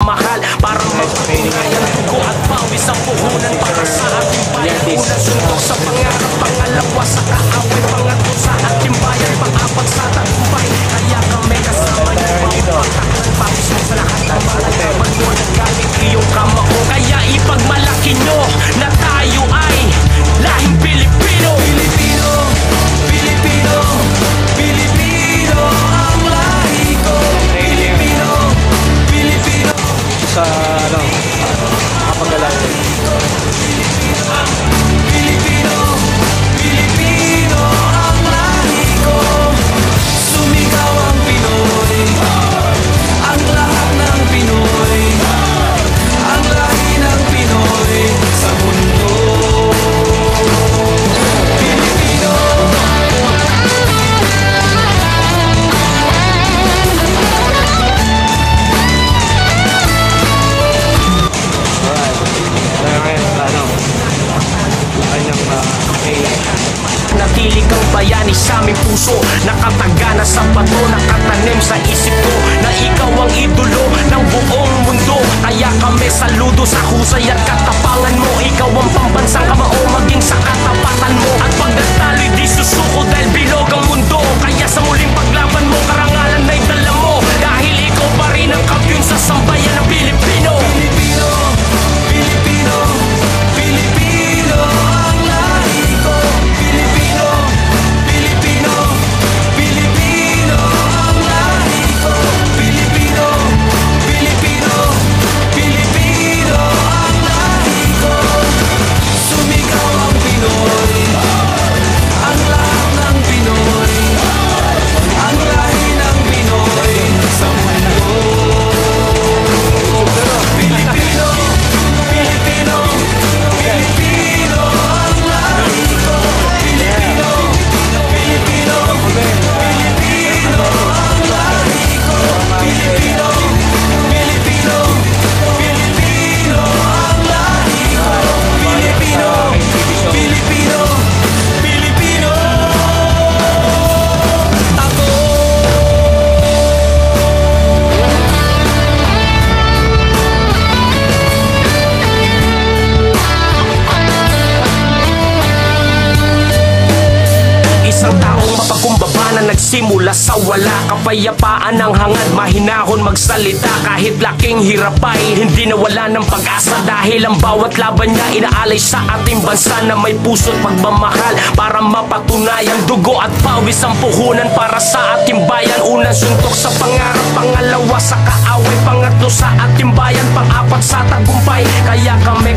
pagmamahal para mapatunayan dugo at pawis ang puhunan para sa ating bayan. Unang suntok sa pangarap, pangalawa sa kaaway, pangatlo sa ating bayan, pang-apat sa tagumpay. Kaya kami kasama niyo pagpataklan, pawis mo sa lahat ng mga laban mo na galing iyong kamao. Kaya ipagmalaki nyo na tayo ay lahing Pilipino. Pilipino, Pilipino, Pilipino ang lahi ko. Pilipino, Pilipino. Sa ano, kapagalan. Pilipino, Pilipino ang lahi ko. Sumigaw ang Pinoy, ang lahat ng Pinoy, ang lahi ng Pinoy sa mundo. Pilipino. Natili kang bayani sa aming puso, nakatagana sa bato, nakatanim sa isip ko na ikaw ang idolo ng buong mundo. Kaya kami saludo sa husay at katapangan mo. Ikaw ang pambansang kamao maging sa katapatan mo. At pag nagtalo'y di susuko dahil bilog ang mundo. Kaya sa muling paglaban mo, karangalan na'y dala mo. Dahil ikaw pa rin ang kampiyon sa sambayan ng Pilipino. Pilipino, Pilipino, Pilipino ang lahi ko. Pilipino, Pilipino, Pilipino ang lahi ko. Pilipino, Pilipino, Pilipino ang lahi ko. Sumigaw ang Pinoy, ang lahat ng Pinoy, ang lahi ng Pinoy sa mundo. Pilipino, Pilipino, Pilipino ang lahi ko. Pilipino, Pilipino, Pilipino ang lahi ko. Pilipino, Pilipino, Pilipino ang lahi ko. Pilipino, Pilipino, Pilipino ako. Isang taong mapagkumbaba na nagsimula sa wala. Kapayapaan ang hangad, mahinahon magsalita. Kahit laking hirap ay hindi nawala ng pag-asa. Dahil ang bawat laban niya inaalay sa ating bansa na may puso't pagmamahal para mapatunayan dugo at pawis ang puhunan para sa ating bayan. Unang suntok sa pangarap, pangalawa sa kaaway, pangatlo sa ating bayan, pang-apat sa tagumpay. Kaya kami